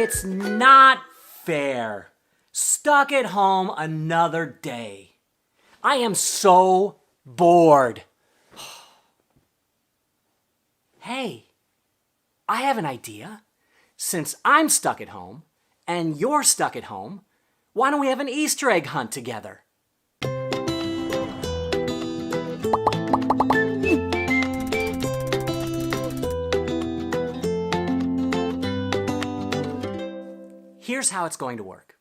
It's not fair. Stuck at home another day. I am so bored. Hey, I have an idea. Since I'm stuck at home and you're stuck at home, why don't we have an Easter egg hunt together? Here's how it's going to work.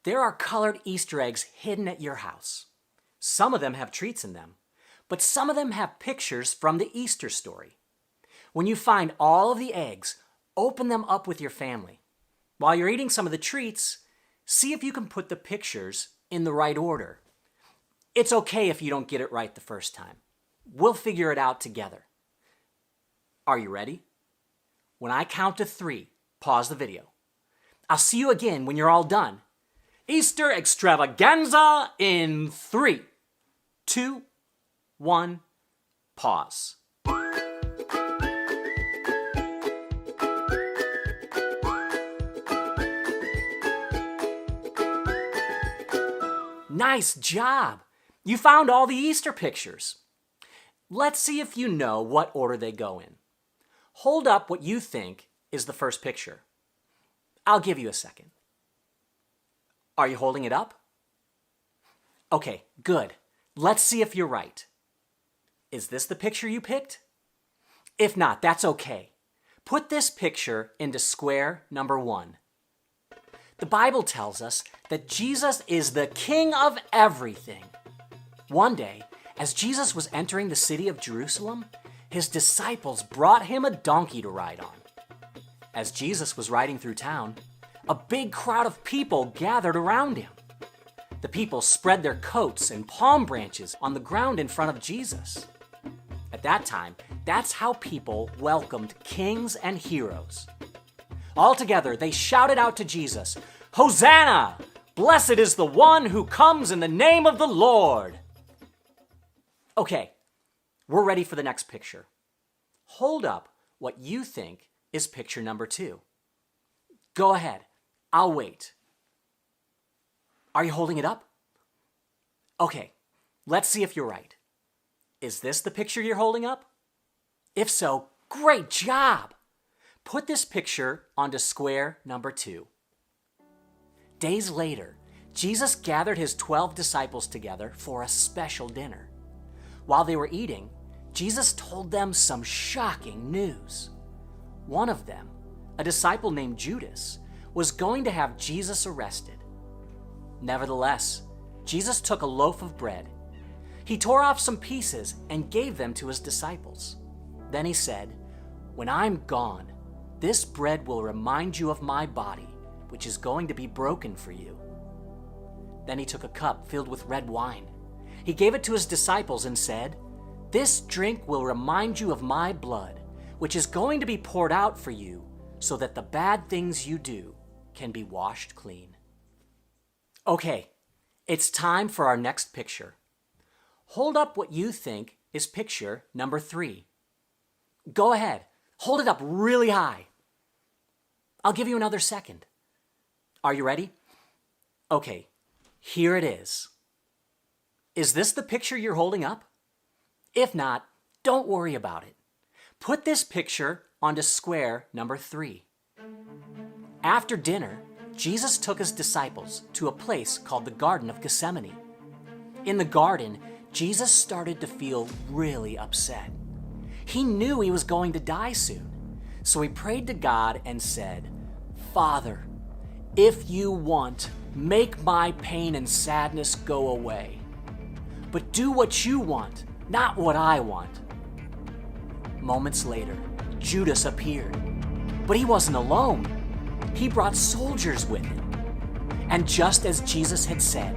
There are colored Easter eggs hidden at your house. Some of them have treats in them, but some of them have pictures from the Easter story. When you find all of the eggs, open them up with your family. While you're eating some of the treats, see if you can put the pictures in the right order. It's okay if you don't get it right the first time. We'll figure it out together. Are you ready? When I count to 3, pause the video. I'll see you again when you're all done. Easter extravaganza in 3, 2, 1, pause. Nice job! You found all the Easter pictures. Let's see if you know what order they go in. Hold up what you think is the first picture. I'll give you a second. Are you holding it up? Okay, good. Let's see if you're right. Is this the picture you picked? If not, that's okay. Put this picture into square number 1. The Bible tells us that Jesus is the King of everything. One day, as Jesus was entering the city of Jerusalem, his disciples brought him a donkey to ride on. As Jesus was riding through town, a big crowd of people gathered around him. The people spread their coats and palm branches on the ground in front of Jesus. At that time, that's how people welcomed kings and heroes. Altogether, they shouted out to Jesus, "Hosanna! Blessed is the one who comes in the name of the Lord!" Okay, we're ready for the next picture. Hold up what you think is picture number 2. Go ahead, I'll wait. Are you holding it up? Okay, let's see if you're right. Is this the picture you're holding up? If so, great job! Put this picture onto square number 2. Days later, Jesus gathered his 12 disciples together for a special dinner. While they were eating, Jesus told them some shocking news. One of them, a disciple named Judas, was going to have Jesus arrested. Nevertheless, Jesus took a loaf of bread. He tore off some pieces and gave them to his disciples. Then he said, "When I'm gone, this bread will remind you of my body, which is going to be broken for you." Then he took a cup filled with red wine. He gave it to his disciples and said, "This drink will remind you of my blood, which is going to be poured out for you, so that the bad things you do can be washed clean." Okay, it's time for our next picture. Hold up what you think is picture number 3. Go ahead, hold it up really high. I'll give you another second. Are you ready? Okay, here it is. Is this the picture you're holding up? If not, don't worry about it. Put this picture onto square number 3. After dinner, Jesus took his disciples to a place called the Garden of Gethsemane. In the garden, Jesus started to feel really upset. He knew he was going to die soon, so he prayed to God and said, "Father, if you want, make my pain and sadness go away. But do what you want, not what I want." Moments later, Judas appeared. But he wasn't alone. He brought soldiers with him. And just as Jesus had said,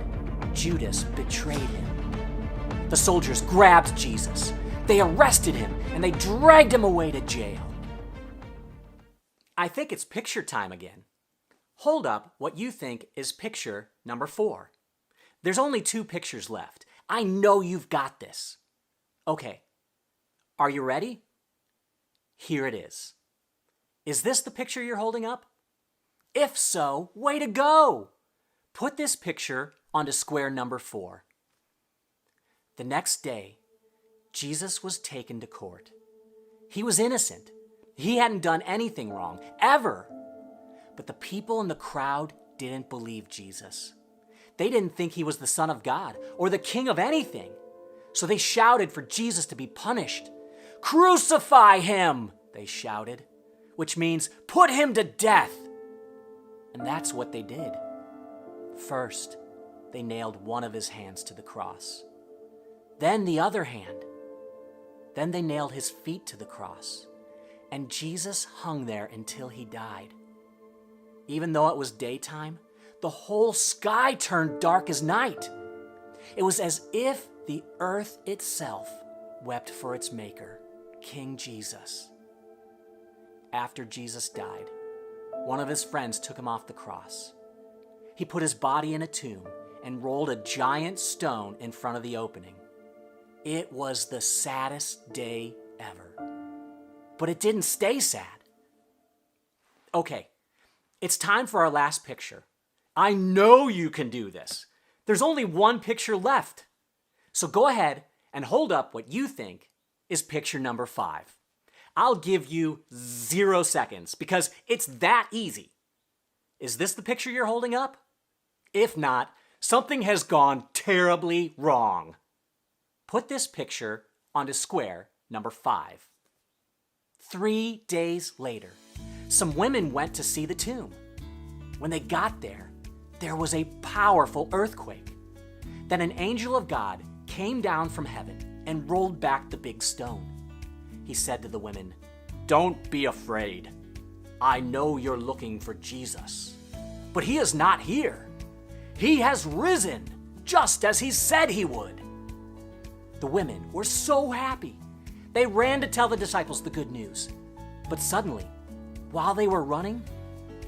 Judas betrayed him. The soldiers grabbed Jesus. They arrested him and they dragged him away to jail. I think it's picture time again. Hold up what you think is picture number 4. There's only 2 pictures left. I know you've got this. Okay, are you ready? Here it is. Is this the picture you're holding up? If so, way to go! Put this picture onto square number 4. The next day, Jesus was taken to court. He was innocent. He hadn't done anything wrong, ever. But the people in the crowd didn't believe Jesus. They didn't think he was the Son of God or the King of anything. So they shouted for Jesus to be punished. "Crucify him!" they shouted, which means put him to death. And that's what they did. First, they nailed one of his hands to the cross. Then the other hand. Then they nailed his feet to the cross. And Jesus hung there until he died. Even though it was daytime, the whole sky turned dark as night. It was as if the earth itself wept for its maker, King Jesus. After Jesus died, one of his friends took him off the cross. He put his body in a tomb and rolled a giant stone in front of the opening. It was the saddest day ever. But it didn't stay sad. Okay, it's time for our last picture. I know you can do this. There's only one picture left. So go ahead and hold up what you think is picture number 5. I'll give you 0 seconds because it's that easy. Is this the picture you're holding up? If not, something has gone terribly wrong. Put this picture onto square number 5. 3 days later, some women went to see the tomb. When they got there, there was a powerful earthquake. Then an angel of God came down from heaven and rolled back the big stone. He said to the women, "Don't be afraid. I know you're looking for Jesus, but he is not here. He has risen, just as he said he would." The women were so happy. They ran to tell the disciples the good news. But suddenly, while they were running,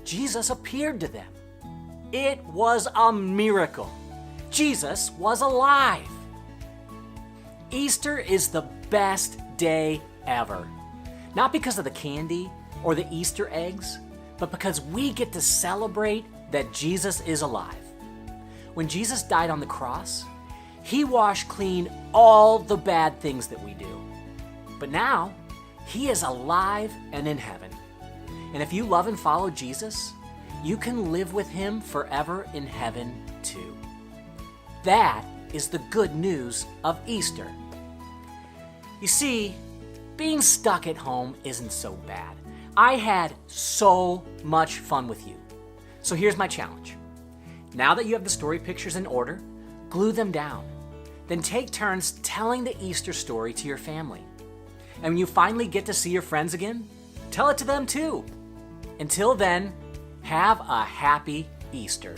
Jesus appeared to them. It was a miracle. Jesus was alive. Easter is the best day ever. Not because of the candy or the Easter eggs, but because we get to celebrate that Jesus is alive. When Jesus died on the cross, he washed clean all the bad things that we do. But now, he is alive and in heaven. And if you love and follow Jesus, you can live with him forever in heaven too. That is the good news of Easter. You see, being stuck at home isn't so bad. I had so much fun with you. So here's my challenge. Now that you have the story pictures in order, glue them down. Then take turns telling the Easter story to your family. And when you finally get to see your friends again, tell it to them too. Until then, have a happy Easter.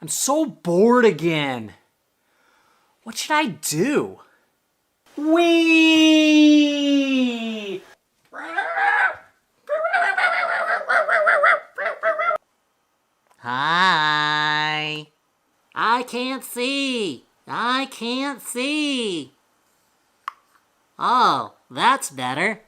I'm so bored again. What should I do? Wee! Hi. I can't see. I can't see. Oh, that's better.